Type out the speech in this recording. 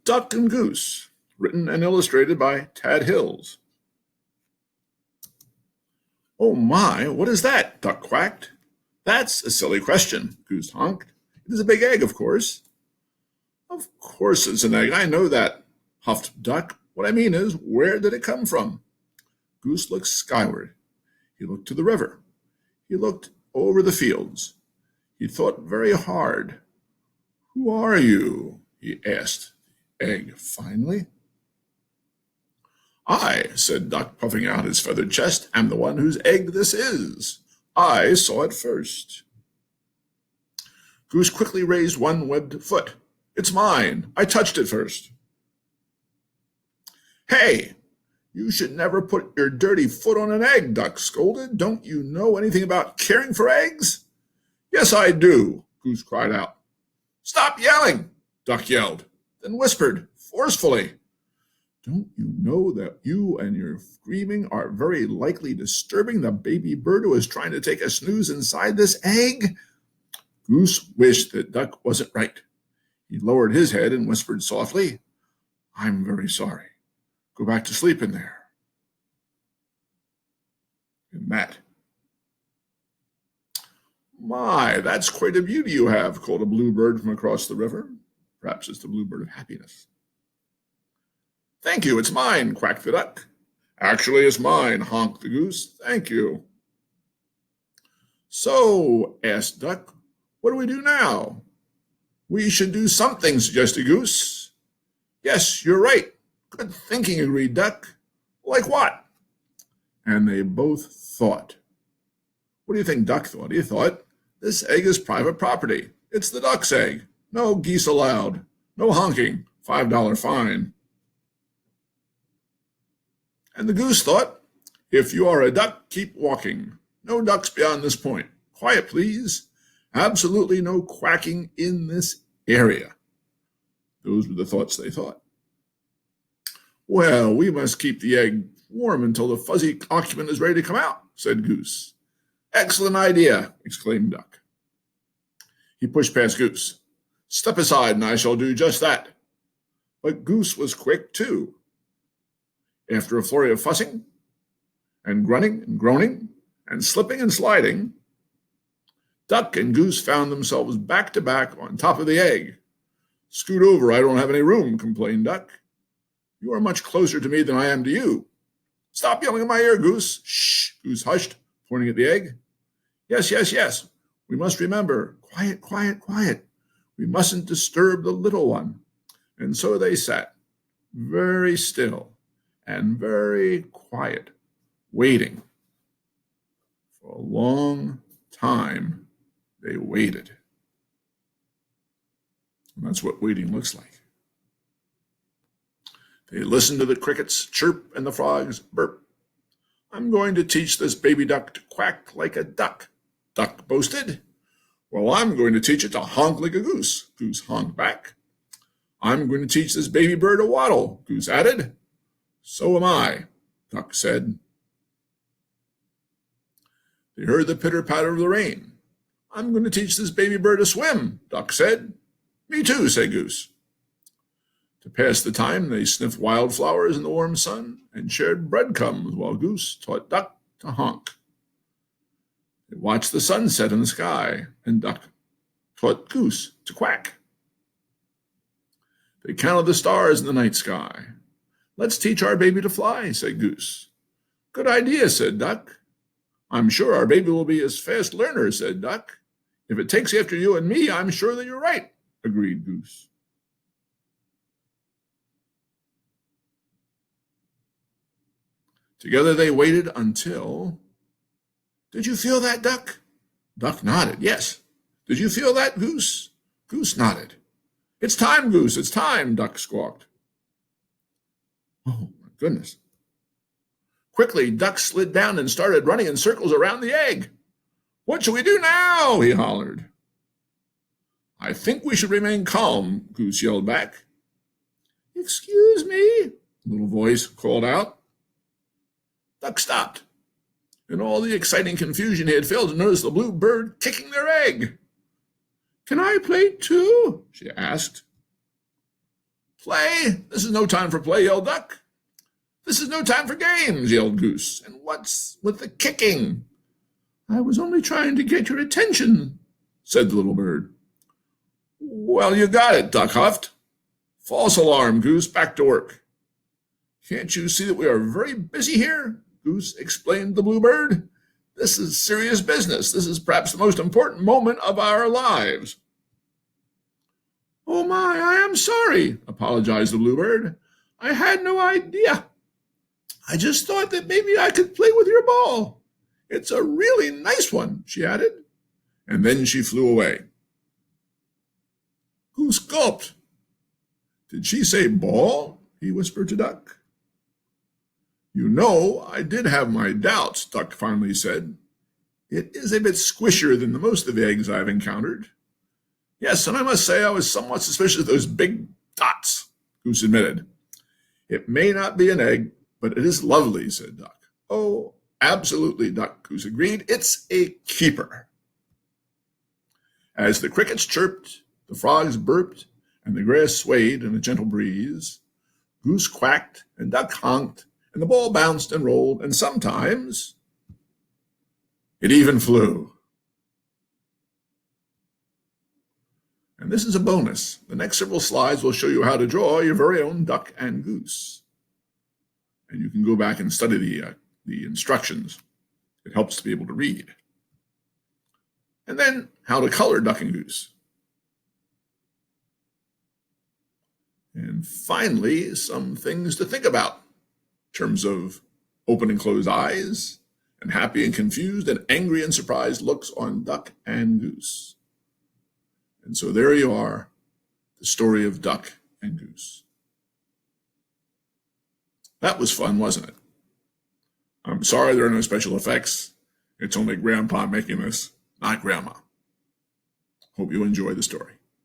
Duck and Goose, written and illustrated by Tad Hills. "Oh my, what is that?" Duck quacked. "That's a silly question," Goose honked. "It is a big egg, of course." "Of course it's an egg, I know that," huffed Duck. "What I mean is, where did it come from?" Goose looked skyward. He looked to the river. He looked over the fields. He thought very hard. "Who are you?" he asked the egg finally. "I," said Duck, puffing out his feathered chest, "am the one whose egg this is. I saw it first." Goose quickly raised one webbed foot. "It's mine. I touched it first." "Hey, you should never put your dirty foot on an egg," Duck scolded. "Don't you know anything about caring for eggs?" "Yes, I do," Goose cried out. "Stop yelling," Duck yelled, then whispered forcefully, "Don't you know that you and your screaming are very likely disturbing the baby bird who is trying to take a snooze inside this egg?" Goose wished that Duck wasn't right. He lowered his head and whispered softly, "I'm very sorry. Go back to sleep in there." And that. "My, that's quite a beauty you have," called a bluebird from across the river. Perhaps it's the bluebird of happiness. "Thank you, it's mine," quacked the duck. "Actually, it's mine," honked the goose. "Thank you." "So," asked Duck, "what do we do now?" "We should do something," suggested Goose. "Yes, you're right. Good thinking," agreed Duck. "Like what?" And they both thought. What do you think Duck thought? He thought, "This egg is private property. It's the duck's egg. No geese allowed. No honking. $5 fine." And the goose thought, "If you are a duck, keep walking. No ducks beyond this point. Quiet, please. Absolutely no quacking in this area." Those were the thoughts they thought. "Well, we must keep the egg warm until the fuzzy occupant is ready to come out," said Goose. "Excellent idea," exclaimed Duck. He pushed past Goose. "Step aside and I shall do just that." But Goose was quick too. After a flurry of fussing and grunting and groaning and slipping and sliding, Duck and Goose found themselves back to back on top of the egg. "Scoot over, I don't have any room," complained Duck. "You are much closer to me than I am to you." "Stop yelling in my ear, Goose." "Shh," Goose hushed, pointing at the egg. "Yes, yes, yes. We must remember. Quiet, quiet, quiet. We mustn't disturb the little one." And so they sat, very still and very quiet, waiting. For a long time, they waited. And that's what waiting looks like. They listened to the crickets chirp and the frogs burp. "I'm going to teach this baby duck to quack like a duck," Duck boasted. "Well, I'm going to teach it to honk like a goose," Goose honked back. "I'm going to teach this baby bird to waddle," Goose added. "So am I," Duck said. They heard the pitter-patter of the rain. "I'm going to teach this baby bird to swim," Duck said. "Me too," said Goose. To pass the time, they sniffed wildflowers in the warm sun and shared breadcrumbs while Goose taught Duck to honk. They watched the sun set in the sky, and Duck taught Goose to quack. They counted the stars in the night sky. "Let's teach our baby to fly," said Goose. "Good idea," said Duck. "I'm sure our baby will be a fast learner," said Duck. "If it takes after you and me, I'm sure that you're right," agreed Goose. Together they waited until... "Did you feel that, Duck?" Duck nodded. "Yes." "Did you feel that, Goose?" Goose nodded. "It's time, Goose, it's time," Duck squawked. Oh, my goodness. Quickly, Duck slid down and started running in circles around the egg. "What shall we do now?" he hollered. "I think we should remain calm," Goose yelled back. "Excuse me," a little voice called out. Duck stopped. In all the exciting confusion, he had failed to notice the blue bird kicking their egg. "Can I play too?" she asked. Play? This is no time for play, yelled Duck. This is no time for games, yelled Goose. And what's with the kicking? I was only trying to get your attention, said the little bird. Well, you got it, Duck huffed. False alarm, Goose, back to work. Can't you see that we are very busy here? Goose explained the bluebird. This is serious business. This is perhaps the most important moment of our lives. Oh my, I am sorry, apologized the bluebird. I had no idea. I just thought that maybe I could play with your ball. It's a really nice one, she added. And then she flew away. Goose gulped. Did she say ball? He whispered to Duck. You know, I did have my doubts, Duck finally said. It is a bit squishier than the most of the eggs I've encountered. Yes, and I must say I was somewhat suspicious of those big dots, Goose admitted. It may not be an egg, but it is lovely, said Duck. Oh, absolutely, Duck, Goose agreed. It's a keeper. As the crickets chirped, the frogs burped, and the grass swayed in a gentle breeze, Goose quacked and Duck honked, and the ball bounced and rolled, and sometimes it even flew. And this is a bonus. The next several slides will show you how to draw your very own duck and goose. And you can go back and study the instructions. It helps to be able to read. And then how to color duck and goose. And finally, some things to think about in terms of open and closed eyes, and happy and confused, and angry and surprised looks on duck and goose. And so there you are, the story of Duck and Goose. That was fun, wasn't it? I'm sorry there are no special effects. It's only Grandpa making this, not Grandma. Hope you enjoy the story.